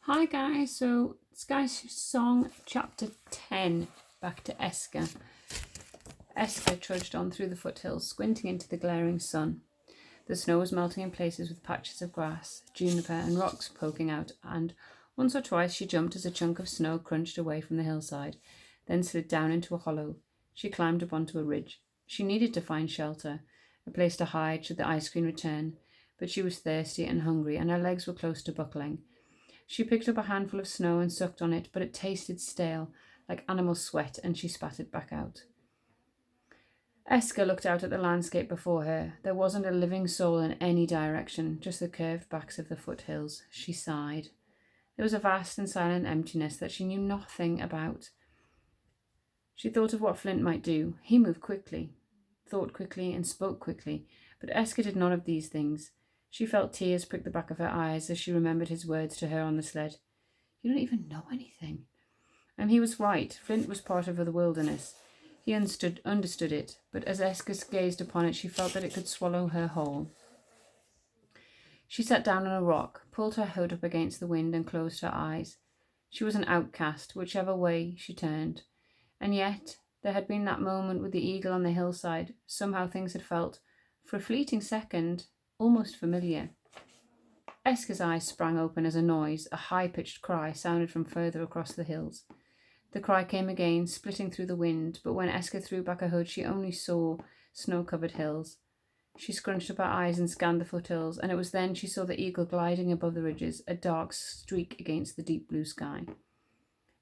Hi guys, so Sky's Song chapter 10, back to Esker. Esker trudged on through the foothills, squinting into the glaring sun. The snow was melting in places with patches of grass, juniper and rocks poking out, and once or twice she jumped as a chunk of snow crunched away from the hillside, then slid down into a hollow. She climbed up onto a ridge. She needed to find shelter, a place to hide should the ice queen return, but she was thirsty and hungry, and her legs were close to buckling. She picked up a handful of snow and sucked on it, but it tasted stale, like animal sweat, and she spat it back out. Esker looked out at the landscape before her. There wasn't a living soul in any direction, just the curved backs of the foothills. She sighed. There was a vast and silent emptiness that she knew nothing about. She thought of what Flint might do. He moved quickly, thought quickly, and spoke quickly, but Esker did none of these things. She felt tears prick the back of her eyes as she remembered his words to her on the sled. You don't even know anything. And he was right. Flint was part of the wilderness. He understood it, but as Esker gazed upon it, she felt that it could swallow her whole. She sat down on a rock, pulled her hood up against the wind, and closed her eyes. She was an outcast, whichever way she turned. And yet, there had been that moment with the eagle on the hillside. Somehow things had felt, for a fleeting second, almost familiar. Esker's eyes sprang open as a high-pitched cry, sounded from further across the hills. The cry came again, splitting through the wind, but when Esker threw back her hood, she only saw snow-covered hills. She scrunched up her eyes and scanned the foothills, and it was then she saw the eagle gliding above the ridges, a dark streak against the deep blue sky.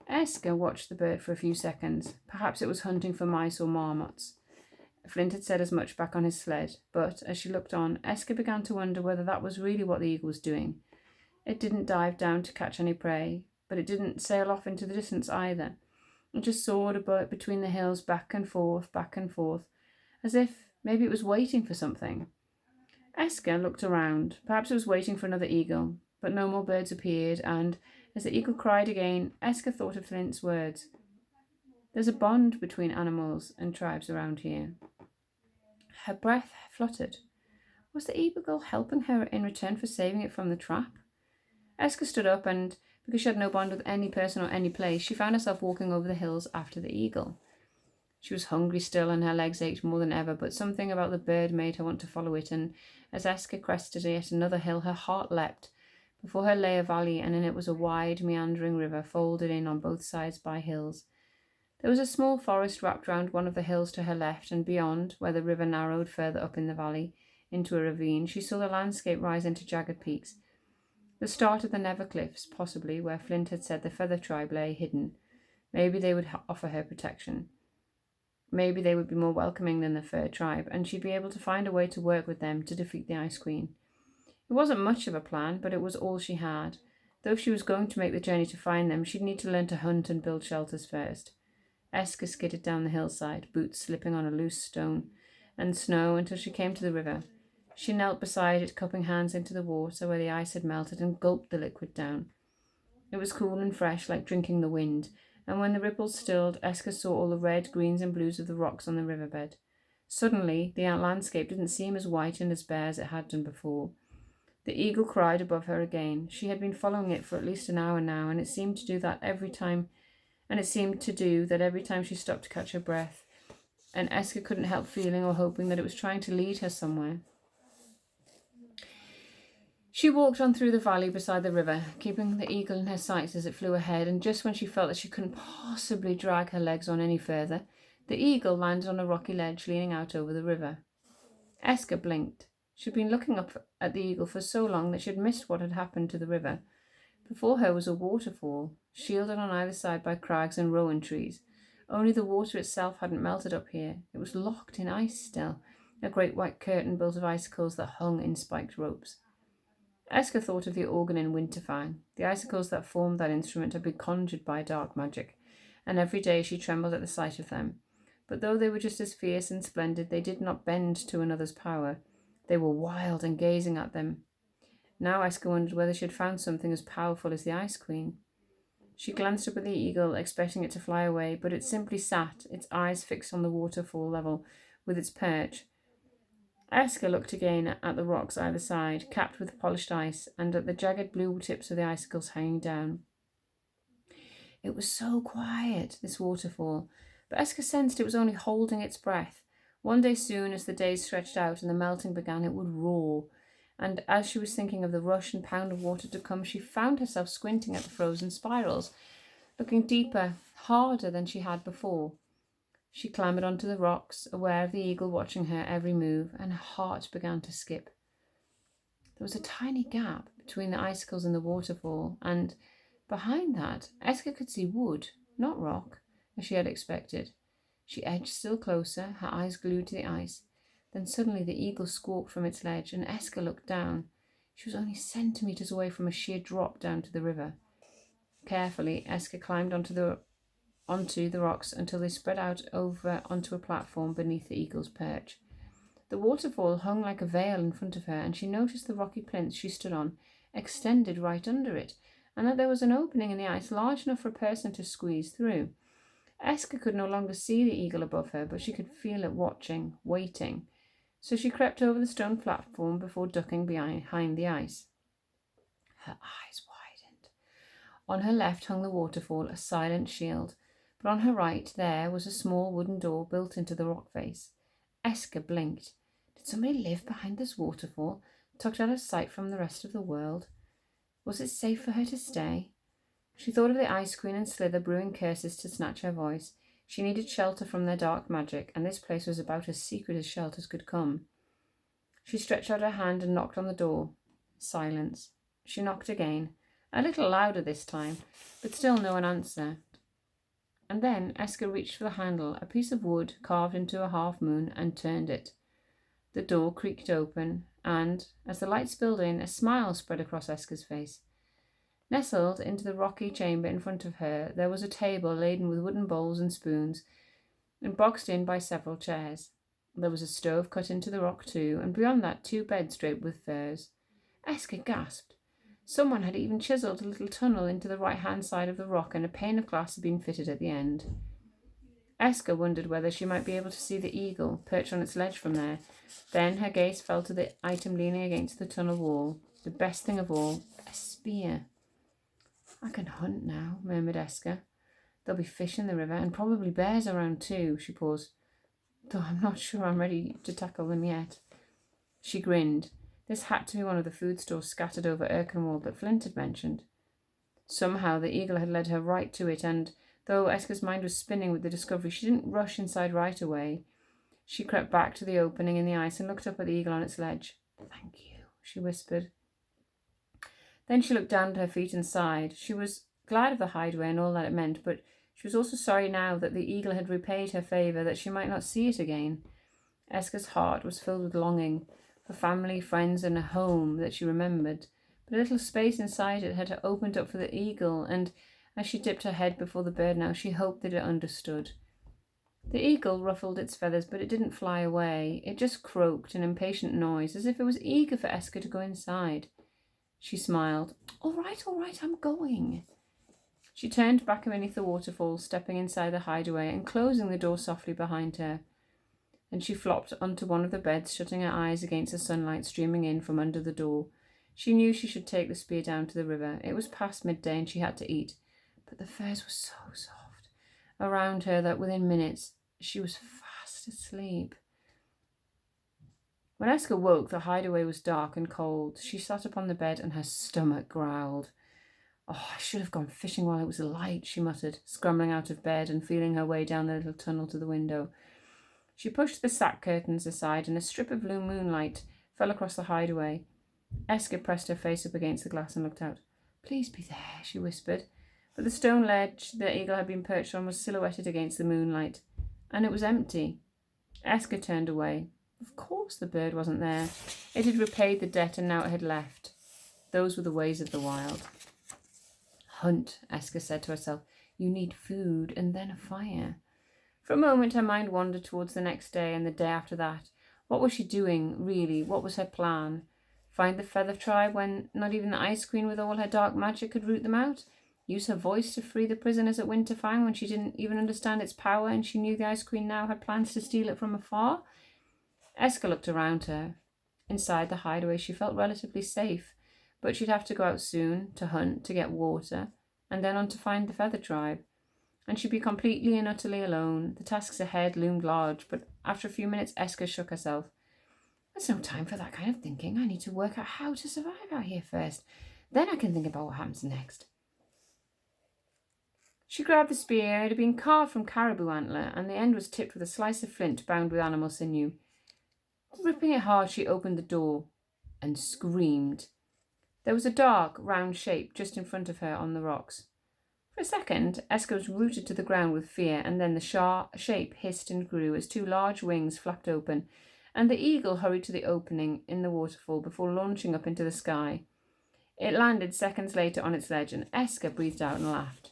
Esker watched the bird for a few seconds. Perhaps it was hunting for mice or marmots. Flint had said as much back on his sled, but as she looked on, Esker began to wonder whether that was really what the eagle was doing. It didn't dive down to catch any prey, but it didn't sail off into the distance either. It just soared about between the hills, back and forth, as if maybe it was waiting for something. Esker looked around. Perhaps it was waiting for another eagle, but no more birds appeared, and as the eagle cried again, Esker thought of Flint's words. There's a bond between animals and tribes around here. Her breath fluttered. Was the eagle helping her in return for saving it from the trap? Esker stood up, and because she had no bond with any person or any place, she found herself walking over the hills after the eagle. She was hungry still, and her legs ached more than ever, but something about the bird made her want to follow it, and as Esker crested yet another hill, her heart leapt. Before her lay a valley, and in it was a wide, meandering river, folded in on both sides by hills. There was a small forest wrapped round one of the hills to her left, and beyond, where the river narrowed further up in the valley, into a ravine, she saw the landscape rise into jagged peaks. The start of the Never Cliffs, possibly, where Flint had said the Feather tribe lay hidden. Maybe they would offer her protection. Maybe they would be more welcoming than the Fur tribe, and she'd be able to find a way to work with them to defeat the Ice Queen. It wasn't much of a plan, but it was all she had. Though she was going to make the journey to find them, she'd need to learn to hunt and build shelters first. Esker skidded down the hillside, boots slipping on a loose stone and snow until she came to the river. She knelt beside it, cupping hands into the water where the ice had melted, and gulped the liquid down. It was cool and fresh, like drinking the wind, and when the ripples stilled, Esker saw all the red, greens, and blues of the rocks on the riverbed. Suddenly, the landscape didn't seem as white and as bare as it had done before. The eagle cried above her again. She had been following it for at least an hour now, and it seemed to do that every time she stopped to catch her breath, and Esker couldn't help feeling or hoping that it was trying to lead her somewhere. She walked on through the valley beside the river, keeping the eagle in her sights as it flew ahead, and just when she felt that she couldn't possibly drag her legs on any further, the eagle landed on a rocky ledge leaning out over the river. Esker blinked. She'd been looking up at the eagle for so long that she had missed what had happened to the river. Before her was a waterfall, shielded on either side by crags and rowan trees. Only the water itself hadn't melted up here. It was locked in ice still, a great white curtain built of icicles that hung in spiked ropes. Esker thought of the organ in Winterfang. The icicles that formed that instrument had been conjured by dark magic, and every day she trembled at the sight of them. But though they were just as fierce and splendid, they did not bend to another's power. They were wild and gazing at them. Now Esker wondered whether she had found something as powerful as the Ice Queen. She glanced up at the eagle, expecting it to fly away, but it simply sat, its eyes fixed on the waterfall level with its perch, Esker looked again at the rocks either side, capped with polished ice, and at the jagged blue tips of the icicles hanging down. It was so quiet, this waterfall, but Esker sensed it was only holding its breath. One day soon, as the days stretched out and the melting began, it would roar. And as she was thinking of the rush and pound of water to come, she found herself squinting at the frozen spirals, looking deeper, harder than she had before. She clambered onto the rocks, aware of the eagle watching her every move, and her heart began to skip. There was a tiny gap between the icicles and the waterfall, and behind that, Esker could see wood, not rock, as she had expected. She edged still closer, her eyes glued to the ice. Then suddenly the eagle squawked from its ledge, and Esker looked down. She was only centimetres away from a sheer drop down to the river. Carefully, Esker climbed onto the rocks until they spread out over onto a platform beneath the eagle's perch. The waterfall hung like a veil in front of her, and she noticed the rocky plinth she stood on extended right under it, and that there was an opening in the ice large enough for a person to squeeze through. Esker could no longer see the eagle above her, but she could feel it watching, waiting. So she crept over the stone platform before ducking behind the ice. Her eyes widened. On her left hung the waterfall, a silent shield, but on her right there was a small wooden door built into the rock face. Esker blinked. Did somebody live behind this waterfall, tucked out of sight from the rest of the world? Was it safe for her to stay? She thought of the Ice Queen and Slither brewing curses to snatch her voice. She needed shelter from their dark magic, and this place was about as secret as shelters could come. She stretched out her hand and knocked on the door. Silence. She knocked again, a little louder this time, but still no one answered. And then Esker reached for the handle, a piece of wood carved into a half moon, and turned it. The door creaked open, and, as the light spilled in, a smile spread across Esker's face. Nestled into the rocky chamber in front of her, there was a table laden with wooden bowls and spoons, and boxed in by several chairs. There was a stove cut into the rock too, and beyond that 2 beds draped with furs. Esker gasped. Someone had even chiselled a little tunnel into the right-hand side of the rock, and a pane of glass had been fitted at the end. Esker wondered whether she might be able to see the eagle perched on its ledge from there. Then her gaze fell to the item leaning against the tunnel wall. The best thing of all, a spear. I can hunt now, murmured Esker. There'll be fish in the river, and probably bears around too. She paused. Though I'm not sure I'm ready to tackle them yet. She grinned. This had to be one of the food stores scattered over Erkenwald that Flint had mentioned. Somehow the eagle had led her right to it, and though Esker's mind was spinning with the discovery, she didn't rush inside right away. She crept back to the opening in the ice and looked up at the eagle on its ledge. Thank you, she whispered. Then she looked down at her feet and sighed. She was glad of the hideaway and all that it meant, but she was also sorry now that the eagle had repaid her favour, that she might not see it again. Esker's heart was filled with longing for family, friends, and a home that she remembered, but a little space inside it had opened up for the eagle, and as she dipped her head before the bird now, she hoped that it understood. The eagle ruffled its feathers, but it didn't fly away. It just croaked an impatient noise, as if it was eager for Esker to go inside. She smiled. All right, I'm going. She turned back beneath the waterfall, stepping inside the hideaway and closing the door softly behind her. Then she flopped onto one of the beds, shutting her eyes against the sunlight streaming in from under the door. She knew she should take the spear down to the river. It was past midday and she had to eat, but the furs were so soft around her that within minutes she was fast asleep. When Esker woke, the hideaway was dark and cold. She sat upon the bed and her stomach growled. Oh, I should have gone fishing while it was light, she muttered, scrambling out of bed and feeling her way down the little tunnel to the window. She pushed the sack curtains aside, and a strip of blue moonlight fell across the hideaway. Esker pressed her face up against the glass and looked out. Please be there, she whispered. But the stone ledge the eagle had been perched on was silhouetted against the moonlight, and it was empty. Esker turned away. Of course the bird wasn't there. It had repaid the debt, and now it had left. Those were the ways of the wild. Hunt, Esker said to herself. You need food and then a fire. For a moment her mind wandered towards the next day and the day after that. What was she doing, really? What was her plan? Find the Feather Tribe when not even the Ice Queen with all her dark magic could root them out? Use her voice to free the prisoners at Winterfang when she didn't even understand its power and she knew the Ice Queen now had plans to steal it from afar? Eska looked around her. Inside the hideaway she felt relatively safe, but she'd have to go out soon to hunt, to get water, and then on to find the Feather Tribe. And she'd be completely and utterly alone. The tasks ahead loomed large, but after a few minutes Eska shook herself. There's no time for that kind of thinking. I need to work out how to survive out here first. Then I can think about what happens next. She grabbed the spear. It had been carved from caribou antler, and the end was tipped with a slice of flint bound with animal sinew. Gripping it hard, she opened the door and screamed. There was a dark, round shape just in front of her on the rocks. For a second, Eska was rooted to the ground with fear, and then the shape hissed and grew as two large wings flapped open, and the eagle hurried to the opening in the waterfall before launching up into the sky. It landed seconds later on its ledge, and Eska breathed out and laughed.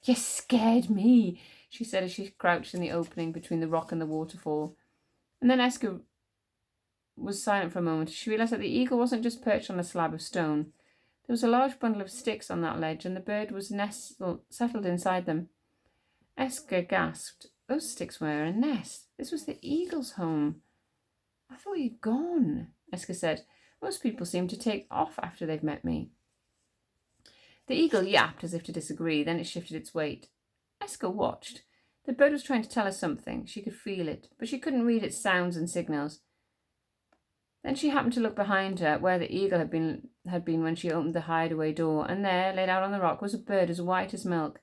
"You scared me," she said as she crouched in the opening between the rock and the waterfall. And then Eska was silent for a moment. She realised that the eagle wasn't just perched on a slab of stone. There was a large bundle of sticks on that ledge, and the bird was settled inside them. Eska gasped. Those sticks were a nest. This was the eagle's home. "I thought you'd gone," Eska said. "Most people seem to take off after they've met me." The eagle yapped as if to disagree, then it shifted its weight. Eska watched. The bird was trying to tell her something. She could feel it, but she couldn't read its sounds and signals. Then she happened to look behind her, where the eagle had been when she opened the hideaway door, and there, laid out on the rock, was a bird as white as milk.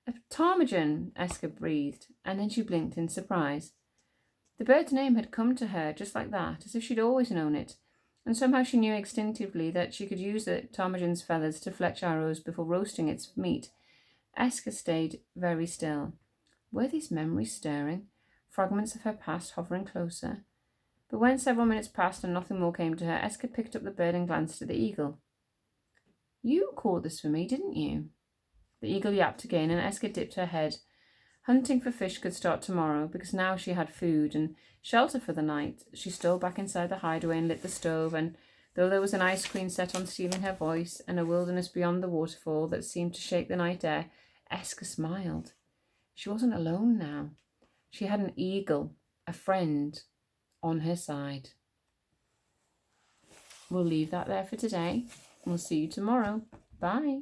"A ptarmigan," Eska breathed, and then she blinked in surprise. The bird's name had come to her just like that, as if she'd always known it, and somehow she knew instinctively that she could use the ptarmigan's feathers to fletch arrows before roasting its meat. Eska stayed very still. Were these memories stirring, fragments of her past hovering closer? But when several minutes passed and nothing more came to her, Eska picked up the bird and glanced at the eagle. "You caught this for me, didn't you?" The eagle yapped again, and Eska dipped her head. Hunting for fish could start tomorrow, because now she had food and shelter for the night. She stole back inside the hideaway and lit the stove, and though there was an ice queen set on stealing her voice and a wilderness beyond the waterfall that seemed to shake the night air, Eska smiled. She wasn't alone now. She had an eagle, a friend, on her side. We'll leave that there for today. We'll see you tomorrow. Bye.